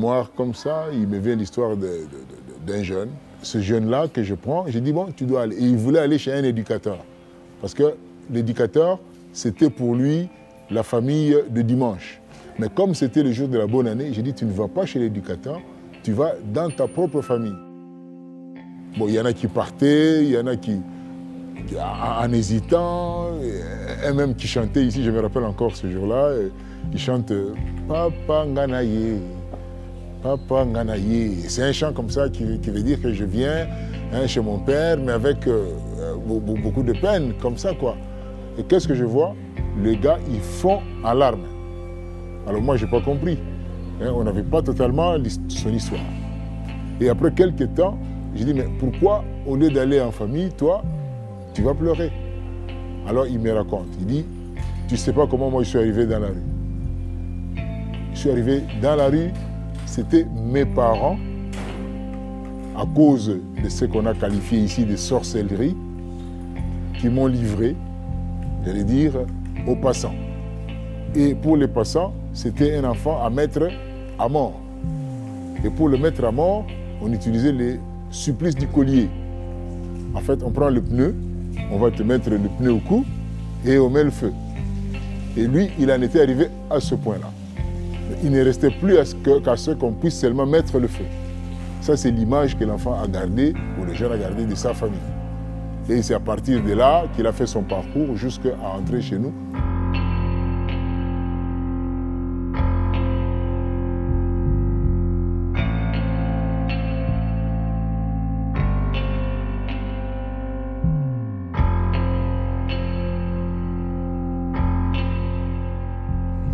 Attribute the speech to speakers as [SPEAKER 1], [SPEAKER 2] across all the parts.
[SPEAKER 1] mémoire comme ça, il me vient l'histoire d'un jeune. Ce jeune-là que je prends, j'ai dit, bon, tu dois aller. Et il voulait aller chez un éducateur. Parce que l'éducateur, c'était pour lui la famille de dimanche. Mais comme c'était le jour de la bonne année, j'ai dit, tu ne vas pas chez l'éducateur, tu vas dans ta propre famille. Bon, il y en a qui partaient, il y en a qui, en hésitant, et même qui chantait ici, je me rappelle encore ce jour-là, il chante « Papa Nganaye ». Papa Nganaye. C'est un chant comme ça qui veut dire que je viens chez mon père, mais avec beaucoup de peine, comme ça, quoi. Et qu'est-ce que je vois? Les gars, ils font en larmes. Alors moi, je n'ai pas compris. On n'avait pas totalement son histoire. Et après quelques temps, j'ai dit, mais pourquoi, au lieu d'aller en famille, toi, tu vas pleurer? Alors il me raconte. Il dit, tu ne sais pas comment moi je suis arrivé dans la rue. Je suis arrivé dans la rue, c'était mes parents, à cause de ce qu'on a qualifié ici de sorcellerie, qui m'ont livré, j'allais dire, aux passants. Et pour les passants, c'était un enfant à mettre à mort. Et pour le mettre à mort, on utilisait les supplices du collier. En fait, on prend le pneu, on va te mettre le pneu au cou et on met le feu. Et lui, il en était arrivé à ce point-là. Il ne restait plus qu'à ce qu'on puisse seulement mettre le feu. Ça, c'est l'image que l'enfant a gardée, ou le jeune a gardé de sa famille. Et c'est à partir de là qu'il a fait son parcours jusqu'à entrer chez nous.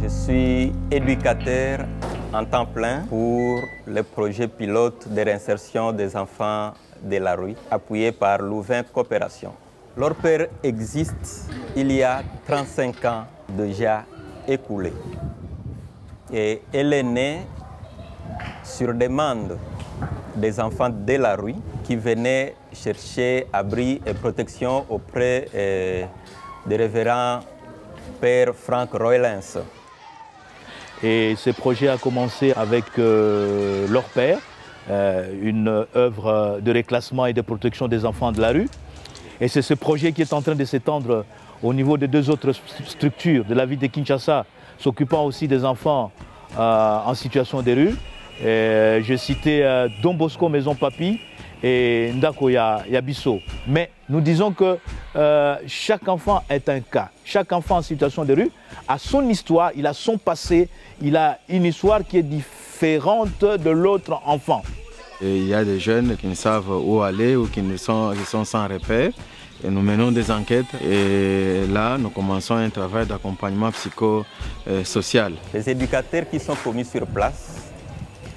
[SPEAKER 2] Je suis éducateur en temps plein pour le projet pilote de réinsertion des enfants de la rue, appuyé par Louvain Coopération. Leur père existe il y a 35 ans déjà écoulés. Et elle est née sur demande des enfants de la rue qui venaient chercher abri et protection auprès du révérend Père Franck Roylens.
[SPEAKER 3] Et ce projet a commencé avec leur père, une œuvre de réclassement et de protection des enfants de la rue. Et c'est ce projet qui est en train de s'étendre au niveau de deux autres structures de la ville de Kinshasa, s'occupant aussi des enfants en situation de rue. Je citais Don Bosco Maison Papi et Ndako Yabiso. Mais nous disons que chaque enfant est un cas. Chaque enfant en situation de rue a son histoire, il a son passé, il a une histoire qui est différente de l'autre enfant.
[SPEAKER 4] Et il y a des jeunes qui ne savent où aller ou qui sont sans repère. Et nous menons des enquêtes et là, nous commençons un travail d'accompagnement psychosocial.
[SPEAKER 2] Les éducateurs qui sont commis sur place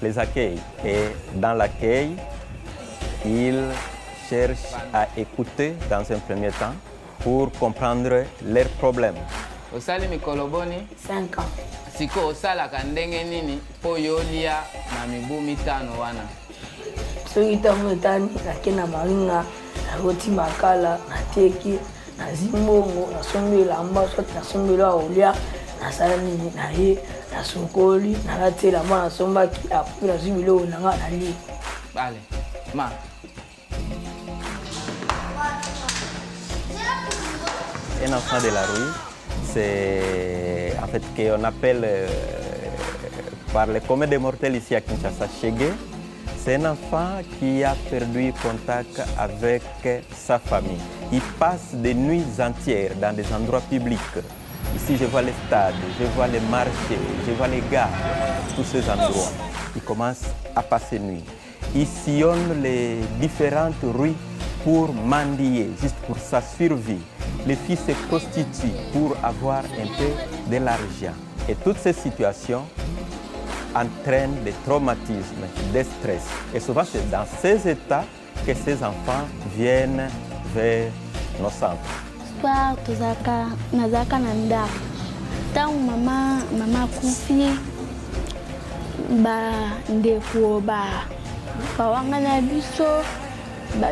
[SPEAKER 2] les accueillent. Et dans l'accueil, ils cherchent à écouter dans un premier temps pour comprendre leurs problèmes.
[SPEAKER 5] Osali mikoloboni
[SPEAKER 6] 5 ans.
[SPEAKER 5] Siko osala kandenge nini po yolia na mibu mitano wana.
[SPEAKER 6] Soki tango etani nake na maringa nakoti makala nateki nazimbongo nasombi elamba soki nasombi eloko ya kolia nasala nini naye nasokoli nalati elamba nasombaki apui nazwi biloko nanga nalie.
[SPEAKER 5] Bale ma
[SPEAKER 2] Un enfant de la rue, c'est en fait qu'on appelle par les communs des mortels ici à Kinshasa Chégué. C'est un enfant qui a perdu contact avec sa famille. Il passe des nuits entières dans des endroits publics. Ici, je vois les stades, je vois les marchés, je vois les gares, tous ces endroits. Il commence à passer nuit. Il sillonne les différentes rues pour mendier, juste pour sa survie. Les filles se prostituent pour avoir un peu de l'argent. Et toutes ces situations entraînent des traumatismes, des stress. Et souvent, c'est dans ces états que ces enfants viennent vers nos centres.
[SPEAKER 7] Soir, nazaka na ndako. Tangu mama kufi ba ndeko ba wanga na biso ba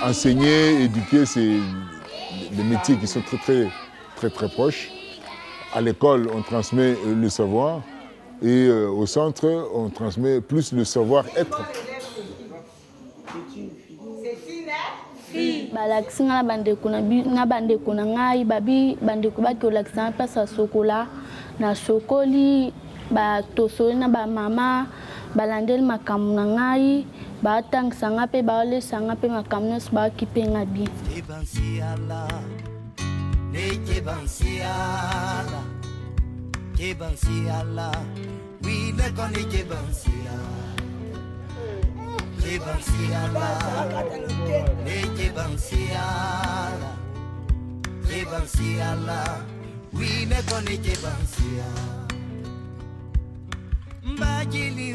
[SPEAKER 1] enseigner, éduquer, c'est des métiers qui sont très proches. À l'école, on transmet le savoir et au centre, on transmet plus le savoir-être.
[SPEAKER 7] balakisi nga na bandeko na ngai bandeko bakolakisa place ya sokola na sokoli batosoli na bamama balandeli makambo na ngai batangisa nga mpe baolesa nga mpe makambo nyonso baokipe nga bien.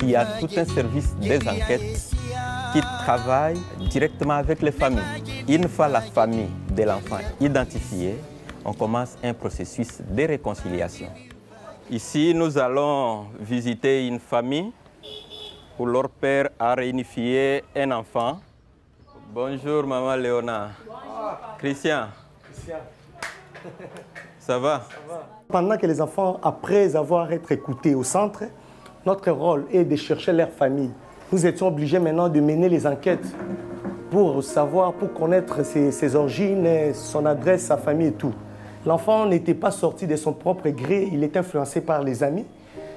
[SPEAKER 2] Il y a tout un service des enquêtes qui travaille directement avec les familles. Une fois la famille de l'enfant identifiée, on commence un processus de réconciliation. Ici, nous allons visiter une famille où leur père a réunifié un enfant. Bonjour, maman Léona. Christian. Ça va?
[SPEAKER 8] Pendant que les enfants, après avoir été écoutés au centre, notre rôle est de chercher leur famille. Nous étions obligés maintenant de mener les enquêtes pour savoir, pour connaître ses origines, son adresse, sa famille et tout. L'enfant n'était pas sorti de son propre gré, il était influencé par les amis.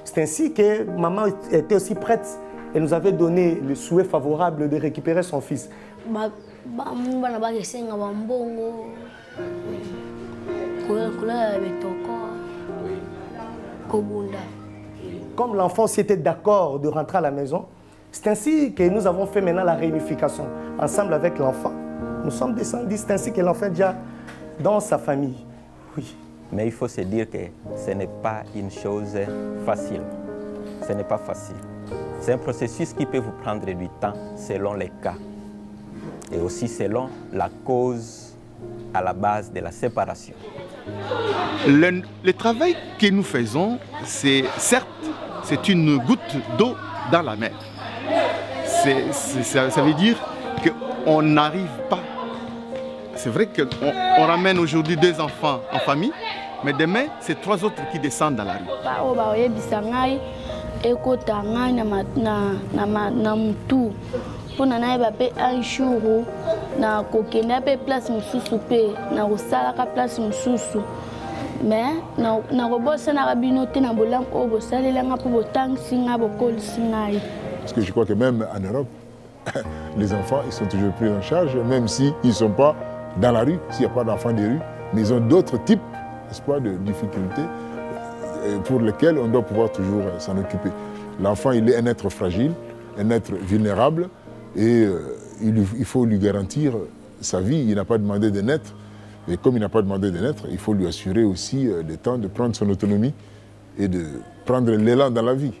[SPEAKER 8] C'est ainsi que maman était aussi prête et nous avait donné le souhait favorable de récupérer son fils. Comme l'enfant s'était d'accord de rentrer à la maison, c'est ainsi que nous avons fait maintenant la réunification ensemble avec l'enfant. Nous sommes descendus, c'est ainsi que l'enfant est déjà dans sa famille. Oui.
[SPEAKER 2] Mais il faut se dire que ce n'est pas une chose facile. Ce n'est pas facile. C'est un processus qui peut vous prendre du temps selon les cas et aussi selon la cause à la base de la séparation.
[SPEAKER 9] Le travail que nous faisons, c'est certes, c'est une goutte d'eau dans la mer. Ça veut dire qu'on n'arrive pas. C'est vrai qu'on ramène aujourd'hui 2 enfants en famille, mais demain, c'est 3 autres qui descendent dans la rue.
[SPEAKER 7] Pona na ba pe un jour na kokenda pe place mususu pe na kosala ka place mususu mais na robosa na rabino te na bolam o bosalela nga po botangisi nga bokolisi ngai.
[SPEAKER 1] Parce que je crois que même en Europe, les enfants ils sont toujours pris en charge, même s'ils ne sont pas dans la rue, s'il n'y a pas d'enfants des rues, mais ils ont d'autres types, n'est-ce pas, de difficultés pour lesquelles on doit pouvoir toujours s'en occuper. L'enfant, il est un être fragile, un être vulnérable. Et il faut lui garantir sa vie. Il n'a pas demandé de naître. Et comme il n'a pas demandé de naître, il faut lui assurer aussi le temps de prendre son autonomie et de prendre l'élan dans la vie.